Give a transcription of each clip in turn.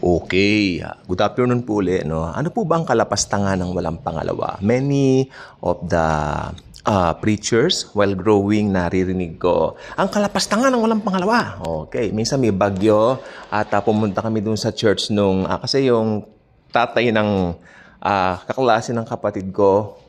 Okay, good afternoon po ulit. No? Ano po ba ang kalapastangan ng walang pangalawa? Many of the preachers, while growing, naririnig ko, ang kalapastangan ng walang pangalawa. Okay, minsan may bagyo at pumunta kami dun sa church nung, kasi yung tatay ng kaklase ng kapatid ko,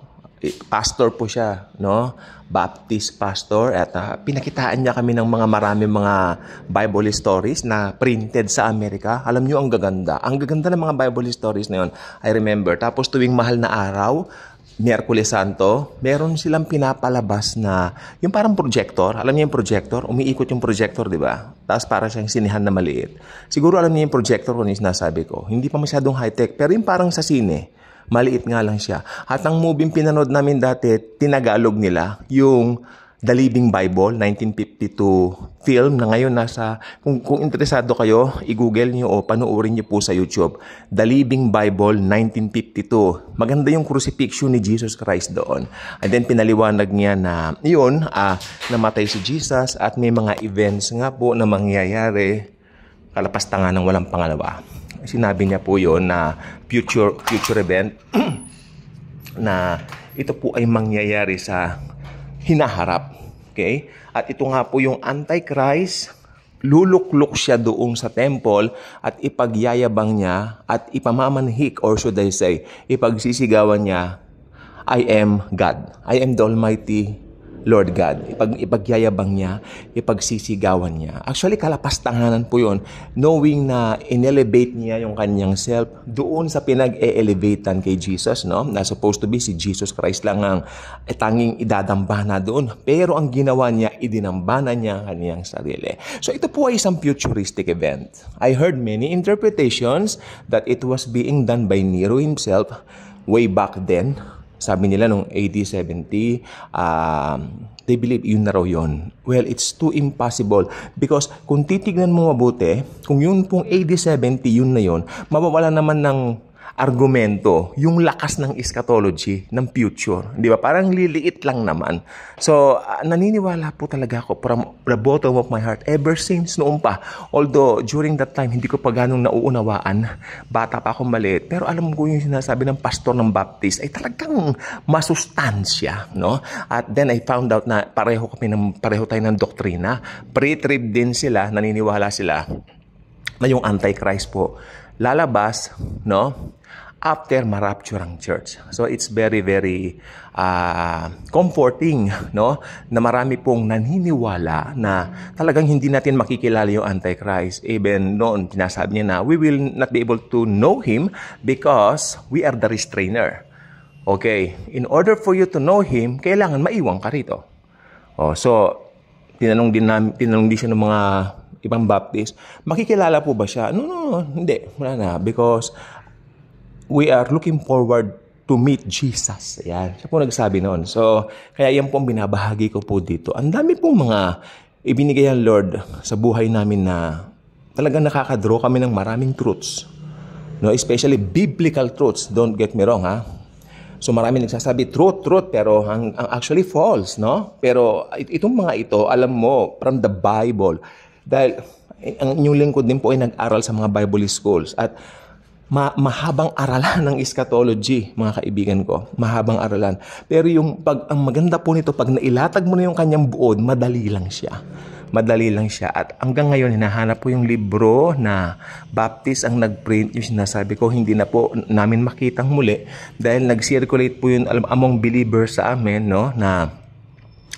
pastor po siya, no? Baptist pastor, at pinakitaan niya kami ng maraming mga Bible stories na printed sa Amerika. Alam niyo, ang gaganda. Ang gaganda ng mga Bible stories na yun. I remember. Tapos tuwing mahal na araw, Miyerkules Santo, meron silang pinapalabas na yung parang projector. Alam niyo yung projector? Umiikot yung projector, di ba? Tapos para siyang sinihan na maliit. Siguro alam niyo yung projector kung yung sinasabi ko. Hindi pa masyadong high-tech, pero yung parang sa sine. Maliit nga lang siya. At ang movie pinanood namin dati, tinagalog nila yung The Living Bible, 1952 film na ngayon nasa, kung interesado kayo, i-google nyo o panuorin nyo po sa YouTube. The Living Bible, 1952. Maganda yung crucifixion ni Jesus Christ doon. And then pinaliwanag niya na yun, namatay si Jesus at may mga events nga po na mangyayari, kalapastangan ng walang pangalawa. Sinabi niya po yon na future event na ito po ay mangyayari sa hinaharap. Okay? At ito nga po yung Antichrist, luluklok siya doon sa temple at ipagyayabang niya at ipamamanhik, or should I say, ipagsisigawan niya, I am God. I am the Almighty Lord God. Ipagyayabang niya, ipagsisigawan niya. Actually, kalapastanganan po yun, knowing na inelevate niya yung kanyang self doon sa pinag-e-elevatean kay Jesus, no? Na supposed to be si Jesus Christ lang ang tanging idadambana doon. Pero ang ginawa niya, idinambana niya ang kanyang sarili. So ito po ay isang futuristic event. I heard many interpretations that it was being done by Nero himself way back then. Sabi nila nung AD 70, they believe yun na raw yun. Well, it's too impossible because kung titignan mo mabuti, kung yun pong AD 70, yun na yun, mawawala naman ng argumento yung lakas ng eschatology ng future. Di ba? Parang liliit lang naman. So, naniniwala po talaga ako from the bottom of my heart ever since noon pa. Although, during that time, hindi ko pa ganong nauunawaan. Bata pa akong maliit. Pero alam ko yung sinasabi ng pastor ng Baptist ay talagang masustansya. No? At then, I found out na pareho tayo ng doktrina. Pre-trib din sila, naniniwala sila na yung Antichrist po lalabas, no? After ma-rapture ang church. So it's very, very comforting, no? Na marami pong naniniwala na talagang hindi natin makikilala yung Antichrist. Even noon, sinasabi niya na we will not be able to know him because we are the restrainer. Okay, in order for you to know him, kailangan maiwan ka rito. So, tinanong din siya ng mga ibang Baptist, makikilala po ba siya? No, hindi. Wala na. Because we are looking forward to meet Jesus. Ayan. Siya po nagsabi noon. So, kaya yan po ang binabahagi ko po dito. Ang dami pong mga ibinigay ang Lord sa buhay namin na talagang nakakadraw kami ng maraming truths. No? Especially biblical truths. Don't get me wrong, ha? So, marami nagsasabi, truth, pero ang actually false, no? Pero itong mga ito, alam mo, from the Bible. Dahil ang inyong lingkod din po ay nag-aral sa mga Bible schools at mahabang aralan ng eschatology, mga kaibigan ko. Mahabang aralan. Pero ang maganda po nito, pag nailatag mo na yung kanyang buod, madali lang siya. At hanggang ngayon, hinahanap po yung libro na Baptist ang nag-print. Yung sinasabi ko, hindi na po namin makitang muli dahil nag-circulate po yun among believers sa amin, no, na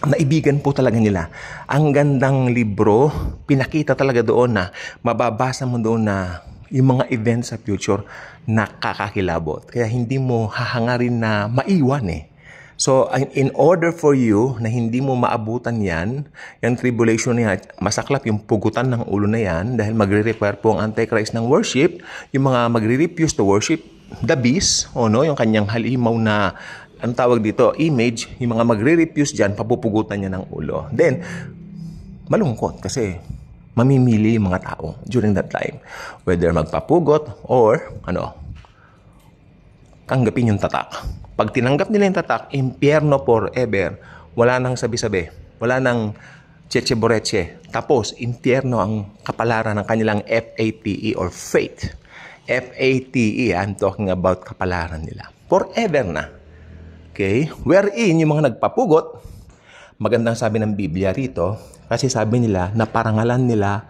naibigan po talaga nila. Ang gandang libro, pinakita talaga doon na mababasa mo doon na yung mga events sa future nakakakilabot. Kaya hindi mo hahangarin na maiwan eh. So, in order for you na hindi mo maabutan yan, yung tribulation niya, masaklap yung pugutan ng ulo na yan dahil magre-require po ang Antichrist ng worship, yung mga magre-refuse to worship the beast, yung kanyang halimaw na ang tawag dito, image, yung mga magre-refuse dyan, papupugutan niya ng ulo. Then, malungkot kasi mamimili yung mga tao during that time. Whether magpapugot or, tanggapin yung tatak. Pag tinanggap nila yung tatak, impyerno forever. Wala nang sabi-sabi. Wala nang cheche-boreche. Tapos, impyerno ang kapalaran ng kanilang FATE or faith. F-A-T-E, I'm talking about kapalaran nila. Forever na. Okay? Wherein, yung mga nagpapugot, magandang sabi ng Biblia rito, kasi sabi nila na parangalan nila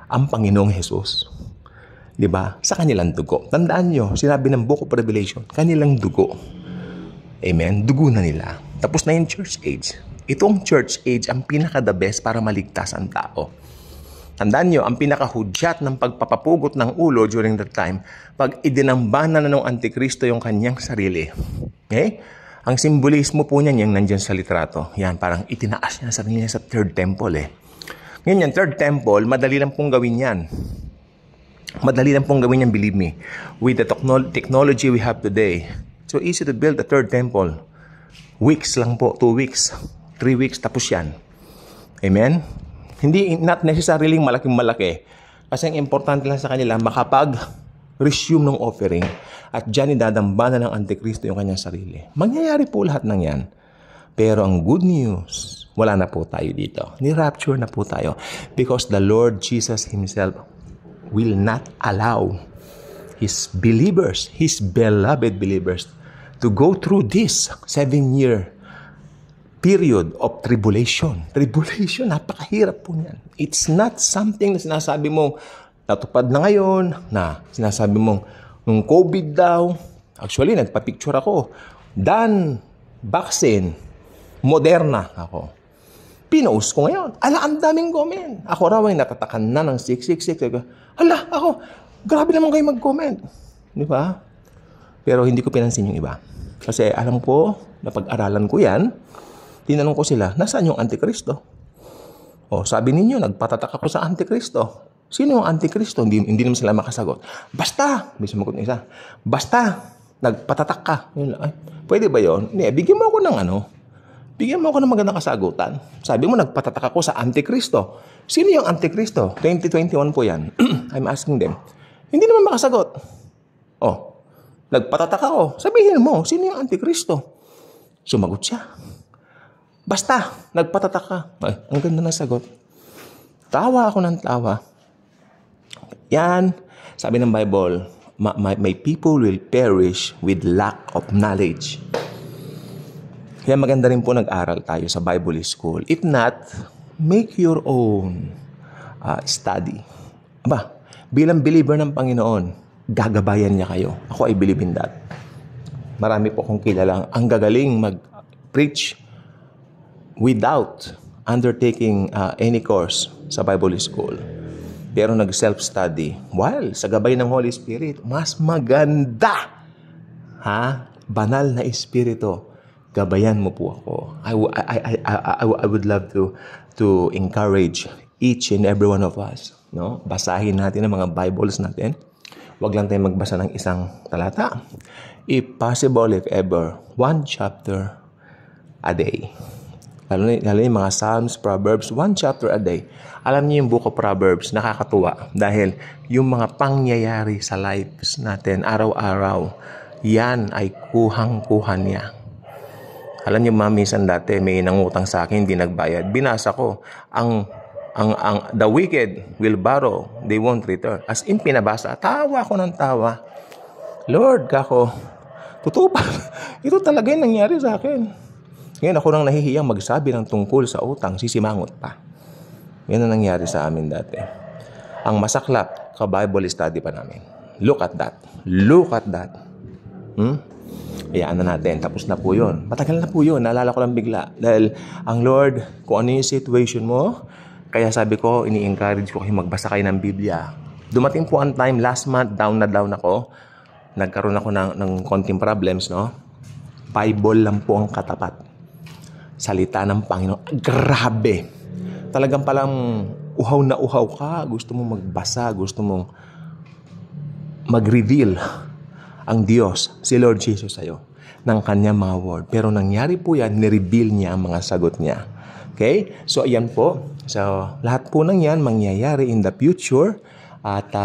ang Panginoong Jesus. Diba? Sa kanilang dugo. Tandaan nyo, sinabi ng Book of Revelation, kanilang dugo. Amen? Dugo na nila. Tapos na yung church age. Itong church age ang pinaka-the best para maligtas ang tao. Tandaan nyo, ang pinaka-hudyat ng pagpapapugot ng ulo during that time, pag idinambana na ng Antikristo yung kanyang sarili. Okay? Ang simbolismo po niyan yung nandyan sa litrato. Yan, parang itinaas niya sarili niya sa third temple eh. Ngayon yan, third temple, madali lang pong gawin yan. Madali lang pong gawin yan, believe me. With the technology we have today, so easy to build a third temple. Weeks lang po, 2 weeks, 3 weeks, tapos yan. Amen? Hindi, not necessarily malaking-malaki. Kasi ang importante lang sa kanila, makapag-resume ng offering. At dyan idadambana ng Antikristo yung kanyang sarili. Mangyayari po lahat ng yan. Pero ang good news, wala na po tayo dito. Ni-rapture na po tayo. Because the Lord Jesus Himself will not allow His believers, His beloved believers, to go through this 7-year period of tribulation. Tribulation, napakahirap po niyan. It's not something na sinasabi mo, natupad na ngayon, na sinasabi mong, nung COVID daw, actually, nagpa-picture ako, done, vaccine, Moderna ako. Pinost ko ngayon. Ala, ang daming comment. Ako raw ay natatakan na ng 666. Hala, ako, grabe naman kayo mag-comment. Di ba? Pero hindi ko pinansin yung iba. Kasi alam ko, napag-aralan ko yan, tinanong ko sila, nasaan yung Antikristo? O, sabi ninyo, nagpatatak ako sa Antikristo. Sino yung Antikristo? Hindi naman sila makasagot. Basta, may sumagot na isa, basta, nagpatatak ka. Ay, pwede ba yun? Hindi, bigyan mo ako ng bigyan mo ako ng magandang kasagutan. Sabi mo, nagpatatak ako sa Antikristo. Sino yung Antikristo? 2021 po yan. I'm asking them. Hindi naman makasagot. Oh, nagpatatak ako. Sabihin mo, sino yung Antikristo? Sumagot siya. Basta, nagpatatak ka. Ay, ang ganda ng sagot. Tawa ako ng tawa. Yan, sabi ng Bible, my people will perish with lack of knowledge. Kaya maganda rin po nag-aral tayo sa Bible School. If not, make your own study. Aba, bilang believer ng Panginoon, gagabayan niya kayo. Ako, I believe in that. Marami po kong kilala ang gagaling mag-preach without undertaking any course sa Bible School. Pero nag-self-study. While sa gabay ng Holy Spirit, mas maganda. Banal na Espiritu. Gabayan mo po ako. I would love to encourage each and every one of us. No? Basahin natin ang mga Bibles natin. Huwag lang tayong magbasa ng isang talata. If possible, if ever, 1 chapter a day. Lalo yung mga Psalms, Proverbs, 1 chapter a day. Alam niyo yung Book of Proverbs, nakakatuwa. Dahil yung mga pangyayari sa lives natin, araw-araw, yan ay kuhang-kuha niya. Alam niyo, minsan dati, may nangutang sa akin, hindi nagbayad. Binasa ko, the wicked will borrow, they won't return. As in, pinabasa, tawa ko ng tawa. Lord, kako, totoo pa. Ito talaga yung nangyari sa akin. Ngayon ako nang nahihiyang magsabi ng tungkol sa utang, sisimangot pa. Yan ang nangyari sa amin dati. Ang masaklap, ka-Bible study pa namin. Look at that. Look at that. Hayaan na natin. Tapos na po yun. Matagal na po yun. Naalala ko lang bigla. Dahil ang Lord, kung ano yung situation mo, kaya sabi ko, ini-encourage ko kayo magbasa kayo ng Biblia. Dumating po ang time, last month, down na down ako. Nagkaroon ako ng konting problems, no? Bible lang po ang katapat. Salita ng Panginoon. Grabe. Talagang palang uhaw na uhaw ka. Gusto mong magbasa. Gusto mong mag-reveal ang Diyos, si Lord Jesus sa'yo, ng kanyang mga word. Pero nangyari po yan, nireveal niya ang mga sagot niya. Okay? So, ayan po. So, lahat po ng yan mangyayari in the future. At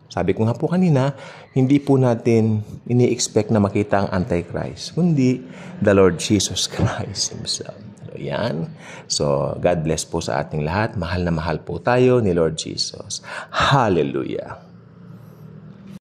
sabi ko nga po kanina, hindi po natin ini-expect na makita ang Antichrist, kundi the Lord Jesus Christ Himself. So, yan. So, God bless po sa ating lahat. Mahal na mahal po tayo ni Lord Jesus. Hallelujah.